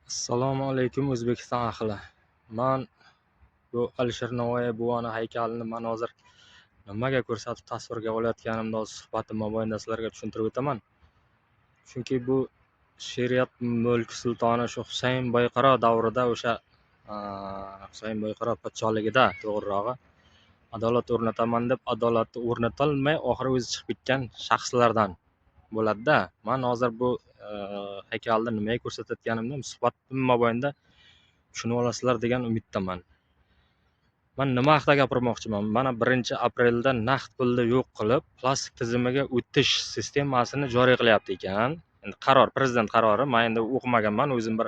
Assalomu alaykum O'zbekiston ahli. Men bu Alisher Navoiy buvani haykalini men hozir nimaga ko'rsatib tasvirga olayotganimni o'z suhbatim mobaynida sizlarga tushuntirib o'taman. Chunki bu she'riyat mulk sultoni shu Husayn Boyqaro davrida o'sha Husayn Boyqaro podshohligida to'g'rirog'i adolat o'rnataman deb adolatni o'rnatolmay oxiri o'zi chiqib ketgan shaxslardan bo'ladi-da. Men hozir bu haykalni nimaga ko'rsatayotganimni suhbatim mobaynida tushunib olasizlar degan umiddaman. Men nima haqida gapirmoqchiman? Mana 1-aprelda naqd pulni yo'q qilib, plastik tizimiga o'tish sistemasini joriy qilyapti ekan. Endi qaror, prezident qarori. Men endi o'qimaganman, o'zim bir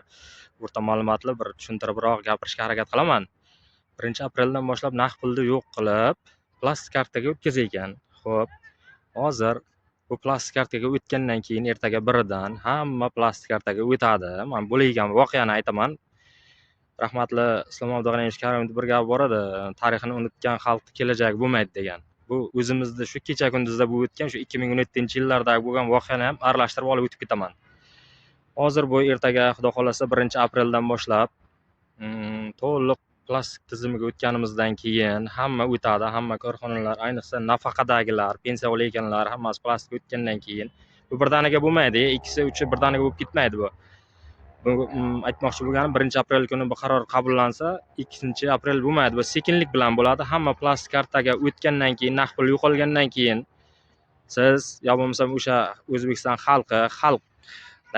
o'rta ma'lumotli bir tushuntiribroq gapirishga harakat qilaman. 1-apreldan boshlab naqd pulni yo'q qilib, plastik kartaga o'tkazar ekan. Xo'p, hozir bu plastik kartaga o'tgandan keyin ertaga biridan hamma plastik kartaga o'tadi. Men bo'lgan voqeani aytaman. Rahmatli Islom Abdug'aniyevich Karimovning bir gapi bor edi, tarixini unutgan xalqning kelajagi bo'lmaydi degan. Bu o'zimizda shu kecha kunduzda bu o'tgan shu 2017-yillardagi bo'lgan voqeani ham aralashtirib olib o'tib ketaman. Hozir bu ertaga Xudo xolasa 1-apreldan boshlab to'liq plastik tizimiga o'tganimizdan keyin hamma o'tadi, hamma korxonalar, ayniqsa nafaqadagilar, pensiya olayotganlar hammasi plastik o'tgandan keyin bu birdaniga bo'lmaydi, ikkisi, uchi birdaniga bo'lib ketmaydi bu. Bu aytmoqchi bo'lganim 1-aprel kuni bu qaror qabullansa, 2-aprel bo'lmaydi. Bu sekinlik bilan bo'ladi. Hamma plastik kartaga o'tgandan keyin, naqd pul yo'qolgandan keyin siz yo bo'lmasa o'sha O'zbekiston xalq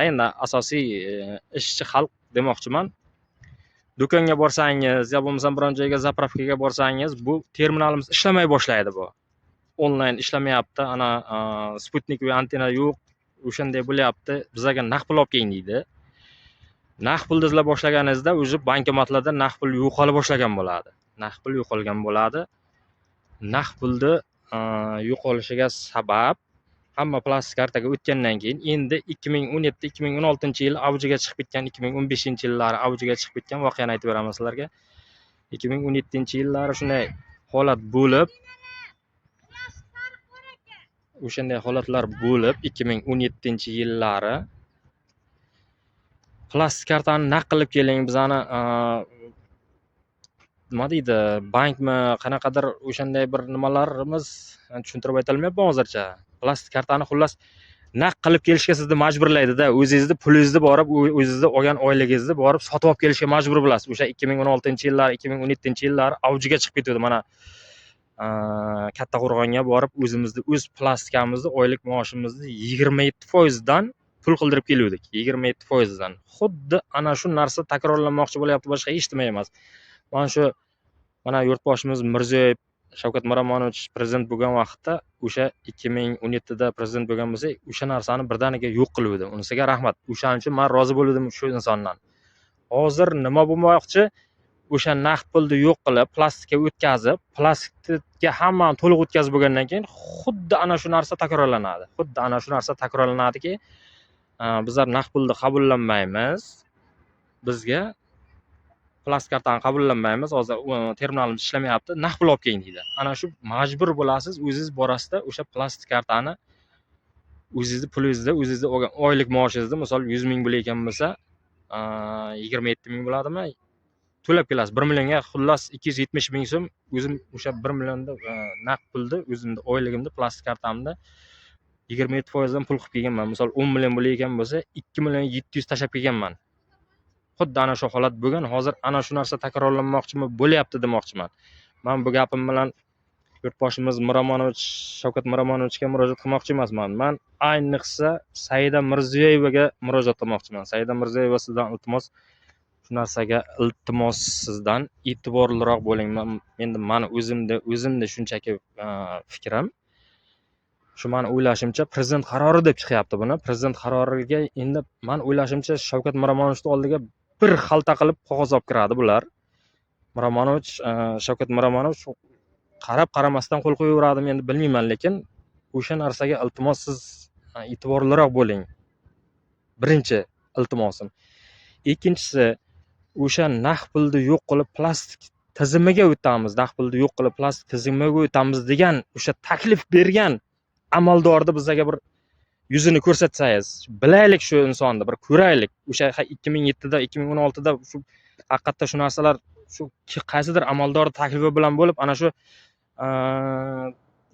endi asosiy ishchi xalq demoqchiman. Do'konga borsangiz yo bo'lmasa biron joyga zapravkaga borsangiz, bu terminalimiz ishlamay boshlaydi bu. Onlayn ishlamayapti. Ana Sputnik va antenna yo'q. O'shanday bo'lyapti. Bizga naqd pul olib keling deydi. Naqd pulni izlab boshlaganingizda o'zi bankomatlarda naqd pul yo'qola boshlagan bo'ladi. Naqd pul yo'qolgan bo'ladi. Naqd pulni yo'qolishiga sabab hamma plastik kartaga o'tgandan keyin endi 2017-2016-yil avjiga chiqib ketgan, 2015-yillar avjiga chiqib ketgan voqeani aytib beraman sizlarga. 2017-yillari shunday holat bo'lib, o'shanday holatlar bo'lib 2017-yillari plastik kartani naqd qilib keling, bizani nima deydi, bankmi, qanaqadir o'shanday bir nimalarimiz tushuntirib aytolmayapman hozircha. Plastik kartani xullas naqd qilib kelishga sizni majburlaydi-da, o'zingizni pulingizni borib, o'zingizni olgan oyligingizni borib sotib olib kelishga majbur bo'lasiz. O'sha 2016-yillar, 2017-yillar avjiga chiqib ketdi. Mana Kattaqo'rg'onga borib o'z plastikamizni, oylik maoshimizni 27% dan pul qildirib keluvdik. 27% dan. Xuddi ana shu narsa takrorlanmoqchi bo'lyapti, boshqa hech nima emas. Mana yurtboshimiz Mirziyoyev, Shavkat Miromonovich prezident bo'lgan vaqtda, o'sha 2017da prezident bo'lgan bo'lsa, o'sha narsani birdaniga yo'q qiluvdi. Unisiga rahmat. O'shaning uchun men rozi bo'ldim shu insondan. Hozir nima bo'lmoqchi? O'sha naqd pulni yo'q qilib, plastikka o'tkazib, plastikka hammani to'liq o'tkazib bo'lgandan keyin xuddi ana shu narsa takrorlanadi. Xuddi ana shu narsa takrorlanadiki, bizlar naqd pulni qabullanmaymiz. Bizga plastik kartani qabullanmaymiz. Hozir terminalimiz ishlamayapti. Naqd pul olib keling deydi. Ana shu majbur bo'lasiz, o'zingiz borasizda o'sha plastik kartani o'zingizni pulingizni, o'zingizni olgan oylik maoshingizni, misol 100 ming bo'layotgan bo'lsa, 27 ming bo'ladimi? To'lab kelasiz. 1 millionga xullas 270 ming so'm o'zim o'sha 1 millionda naqd pulni o'zimni oyligimni plastik kartamda 27% dan pul qilib kelganman. Misol 10 million bo'layotgan bo'lsa, 2 million 700 tashab kelganman. Xuddi ana shu holat bo'lgan. Hozir ana shu narsa takrorlanmoqchimi, bo'lyapti demoqchiman. Men bu gapim bilan yurtboshimiz Shavkat Miromonovichga murojaat qilmoqchi emasman. Men ayniqsa Saida Mirziyoyevaga murojaat qilmoqchiman. Saida Mirziyoyeva, sizdan iltimos, shu narsaga iltimos sizdan e'tiborliroq bo'ling. Endi meni o'zimda shunchaki fikrim. Shu men o'ylashimcha prezident qarori deb chiqyapti buni. Prezident qaroriga endi men o'ylashimcha Shavkat Miromonovichning oldiga bir xalta qilib qog'oz olib kiradi bular. Shavkat Miromonovich qarab qaramasdan qo'l qo'yaveradimi endi bilmayman, lekin o'sha narsaga iltimos siz e'tiborliroq bo'ling. Birinchi iltimosim. Ikkinchisi, o'sha naqd pulni yo'q qilib plastik tizimiga o'tamiz, naqd pulni yo'q qilib plastik tizimiga o'tamiz degan o'sha taklif bergan amaldorni bizga bir yuzini ko'rsatsangiz, bilaylik shu insonni, bir ko'raylik. O'sha 2007da, 2016da shu haqiqatda shu narsalar shu qaysidir amaldor taklifi bilan bo'lib, ana shu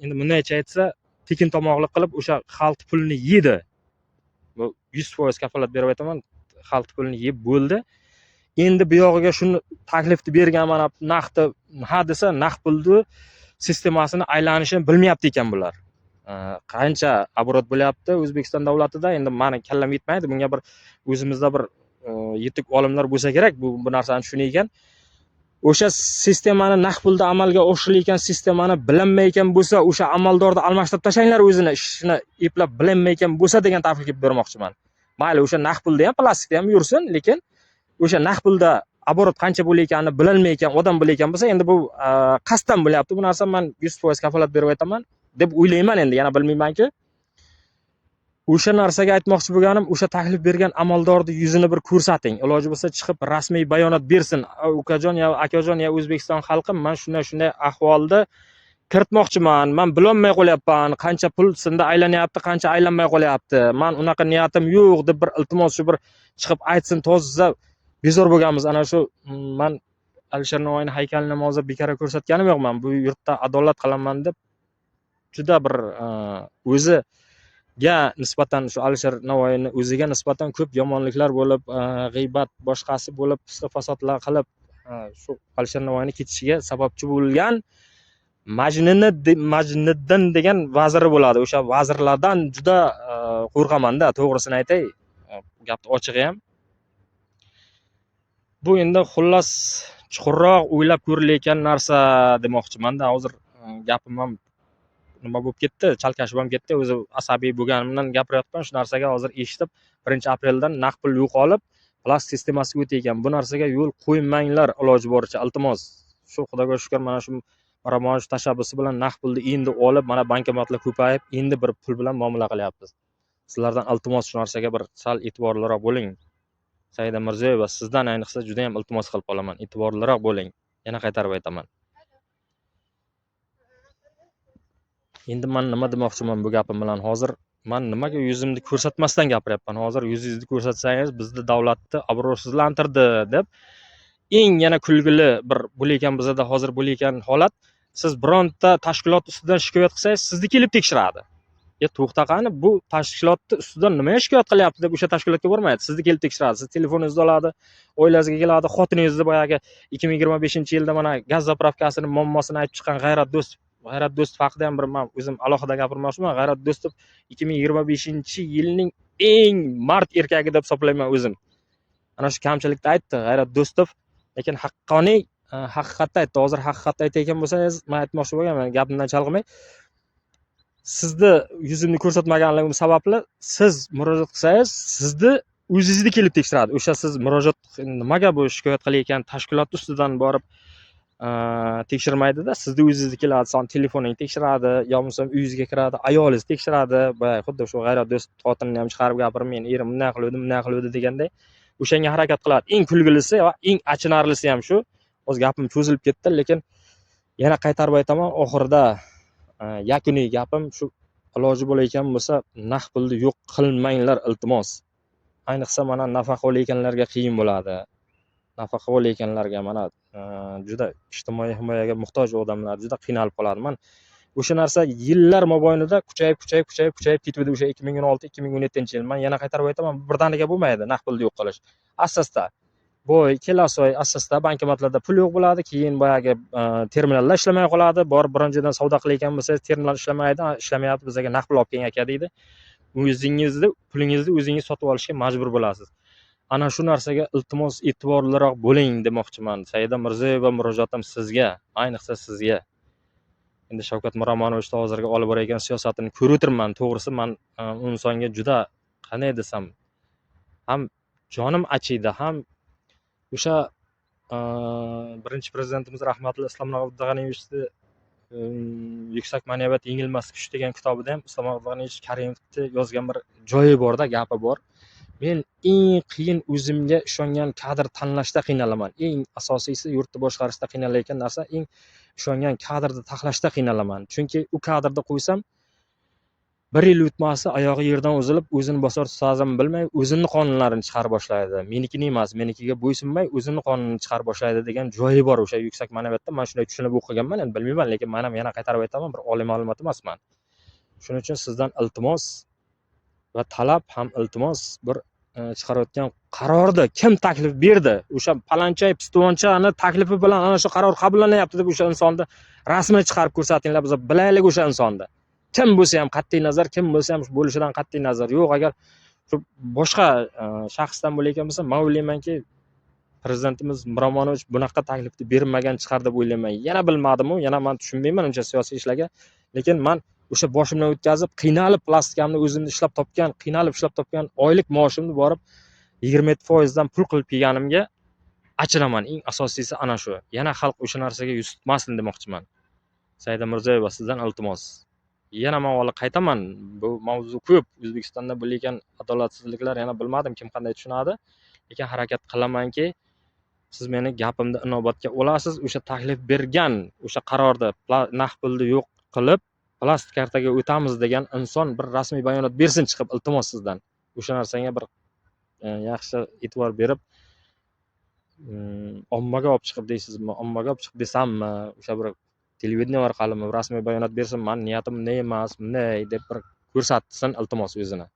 endi bundaycha aytsa, tekin tomoqlik qilib o'sha xalq pulini yedi. Bu 100% kafolat berib aytaman, xalq pulini yeb bo'ldi. Endi bu yog'iga shuni taklifni bergan mana naqdni ha desa, naqd pulni sistemasini aylanishini bilmayapti ekan bular. Qancha оборот bo'lyapti O'zbekiston davlatida, endi meni kallam yetmaydi. Bunga bir o'zimizda bir yetuk olimlar bo'lsa kerak bu narsani tushunayotgan. O'sha sistemani naqd pulda amalga oshirilayotgan sistemani bilinmayotgan bo'lsa, o'sha amaldorni almashtirib tashlaylar, o'zini ishini eplab bilinmayotgan bo'lsa degan taklif bermoqchiman. Mayli, o'sha naqd pulda ham, plastikda ham yursin, lekin o'sha naqd pulda оборот qancha bo'layotganini bilinmayotgan odam bo'layotgan bo'lsa, endi bu qasddan bo'lyapti. Bu narsa men 100% kafolat berib aytaman deb o'ylayman. Endi yana bilmaymanki. O'sha narsaga aytmoqchi bo'lganim, o'sha taklif bergan amaldorning yuzini bir ko'rsating. Iloji bo'lsa chiqib rasmiy bayonot bersin. Ukajon yo akajon yo O'zbekiston xalqi, men shunday ahvolda kiritmoqchiman. Men bilolmay qolyapman, qancha pul sinda aylanyapti, qancha aylanmay qolyapti. Men unaqa niyatim yo'q deb bir iltimos shu bir chiqib aytsin, toza bezor bo'lganmiz. Ana shu men Alisher Navoiyning haykalini hozir bekor ko'rsatganim yo'qman. Bu yurtda adolat qilaman deb juda bir o'ziga nisbatan shu Alisher Navoiyning o'ziga nisbatan ko'p yomonliklar bo'lib, g'iybat boshqasi bo'lib, fisq fasodlar qilib, shu Alisher Navoiyning ketishiga sababchi bo'lgan Majniddin degan vaziri bo'ladi. O'sha vazirlardan juda qo'rqaman-da, to'g'risini aytay. Gapni ochig'i ham. Bu endi xullas chuqurroq o'ylab ko'rilayotgan narsa demoqchiman-da. Hozir gapim ham nima bo'lib ketdi, chalkash bo'lib ketdi. O'zi asabiy bo'lganimdan gapiryapman. Shu narsaga hozir eshitib 1-apreldan naqd pul yo'qolib, plastik sistemasiga o'tayotgan. Bu narsaga yo'l qo'ymanglar iloji boricha, iltimos. Shu Xudoga shukr, mana shu Marhamonov tashabbusi bilan naqd pulni endi olib, mana bankomatlar ko'payib, endi bir pul bilan muomala qilyapmiz. Sizlardan iltimos shu narsaga bir sal e'tiborliroq bo'ling. Saida Mirziyoyeva, sizdan ayniqsa juda ham iltimos qilib qolaman. E'tiborliroq bo'ling. Yana qaytarib aytaman. Endi men nima demoqchiman bu gapim bilan? Hozir men nimaga yuzimni ko'rsatmasdan gapiryapman? Hozir yuzingizni ko'rsatsangiz bizni davlatni obro'sizlantirdi deb eng yana kulgili bir bo'layotgan, bizda hozir bo'layotgan holat, siz bironta tashkilot ustidan shikoyat qilsangiz, sizni kelib tekshiradi. To'xta qani, bu tashkilotni ustidan nimaga shikoyat qilyapti deb o'sha tashkilotga bormaydi, sizni kelib tekshiradi. Siz telefoningizni oladi, oilangizga keladi, xotiningizni boyagi 2025-yilda mana gaz zapravkasining muammosini aytib chiqqan G'ayrat Do'stov haqida ham bir men o'zim alohida gapirmoqchiman. G'ayrat Do'stov 2025-yilning eng mard erkagi deb hisoblayman o'zim. Ana shu kamchilikni aytdi G'ayrat Do'stov, lekin haqqoniy haqiqatni aytdi. Hozir haqiqatni aytayotgan bo'lsangiz, men aytmoqchi bo'lganman, gapimdan chalg'imay. Sizni yuzimni ko'rsatmaganligim sababli siz murojaat qilsangiz, sizni o'zingizni kelib tekshiradi. O'sha siz murojaat nimaga bu shikoyat qilayotgan tashkilot ustidan borib tekshirmaydi-da, sizni o'zingizni keladi, son telefoningni tekshiradi, yo bo'lmasa uyingizga kiradi, ayolingizni tekshiradi. Boya xuddi shu G'ayrat Do'stov xotinini ham chiqarib gapirib, men erim bunday qiluvdi deganday o'shanga harakat qiladi. Eng kulgilisi va eng achinarlisi ham shu. O'z gapim cho'zilib ketdi, lekin yana qaytarib aytaman, oxirida yakuniy gapim shu, iloji bo'layotgan bo'lsa naqd pulni yo'q qilmanglar iltimos. Ayniqsa mana nafaqa olayotganlarga qiyin bo'ladi. Nafaqa olayotganlarga mana juda ijtimoiy himoyaga muhtoj odamlar juda qiynalib qoladi. Men o'sha narsa yillar mobaynida kuchayib ketdi. O'sha 2016-2017-yil. Men yana qaytarib aytaman, birdaniga bo'lmaydi naqd pulni yo'q qilish. Asosda kelasi oy asosda bankomatlarda pul yo'q bo'ladi, keyin boyagi terminallar ishlamay qoladi. Borib birinchidan savdo qilayotgan bo'lsangiz, terminal ishlamayapti, bizga naqd pul olib keling aka deydi. Pulingizni o'zingiz sotib olishga majbur bo'lasiz. Ana shu narsaga iltimos e'tiborliroq bo'ling demoqchiman. Saida Mirziyoyeva, murojaatim sizga, ayniqsa sizga. Endi Shavkat Miromonovich hozirgi olib borayotgan siyosatini ko'rib o'tirman. To'g'risi men u insonga juda, qanday desam, ham jonim achiydi, ham o'sha birinchi prezidentimiz rahmatli Islom Abdug'aniyevichni yuksak ma'naviyat yengilmas kuch degan kitobida ham Islom Abdug'aniyevich Karimovni yozgan bir joyi borda, gapi bor. Men eng qiyin o'zimga ishongan kadr tanlashda qiynalaman. Eng asosiysi yurtni boshqarishda qiynalayotgan narsa eng ishongan kadrni taxlashda qiynalaman. Chunki u kadrni qo'ysam, bir yil o'tmasa oyog'i yerdan uzilib, o'zini bosar tutazim bilmay, o'zini qonunlarini chiqarib boshlaydi. Menikini emas, menikiga bo'ysunmay, o'zini qonunini chiqarib boshlaydi degan joyi bor o'sha yuksak ma'naviyatda. Men shunday tushunib o'qiganman, endi bilmayman, lekin men ham yana qaytarib aytaman, bir oliy ma'lumot emasman. Shuning uchun sizdan iltimos va talab ham iltimos, bir chiqarayotgan qarorni kim taklif berdi? O'sha palanchay, pistonchani taklifi bilan ana shu qaror qabullanyapti deb o'sha insonni rasmini chiqarib ko'rsatinglar, biz bilaylik o'sha insonni. Kim bo'lsa ham qat'iy nazar, kim bo'lsa ham bo'lishidan qat'iy nazar. Yo'q, agar shu boshqa shaxsdan bo'layotgan bo'lsa, men o'ylaymanki, prezidentimiz Miromonovich bunaqa taklifni bermagan chiqar deb o'ylayman. Yana bilmadim-u, yana men tushunmayman uncha siyosiy ishlarga, lekin men o'sha boshimdan o'tkazib, qiynalib plastikamni o'zimni ishlab topgan, qiynalib ishlab topgan oylik maoshimni borib 27% dan pul qilib yeganimga achinaman. Eng asosiysi ana shu. Yana xalq o'sha narsaga yuz tutmasin demoqchiman. Saida Mirziyoyeva, sizdan iltimos. Yana men hali qaytaman, bu mavzu ko'p. O'zbekistonda bo'layotgan adolatsizliklar yana bilmadim kim qanday tushunadi, lekin harakat qilamanki, siz meni gapimni inobatga olasiz. O'sha taklif bergan, o'sha qarorda naqd pulni yo'q qilib, plastik kartaga o'tamiz degan inson bir rasmiy bayonot bersin chiqib, iltimos sizdan. O'sha narsaga bir yaxshi e'tibor berib, ommaga olib chiqib deysizmi, ommaga olib chiqib desammi, o'sha bir televideniya orqali rasmiy bayonot bersin, men niyatim ne emas, bunday deb bir ko'rsatsin iltimos o'zini.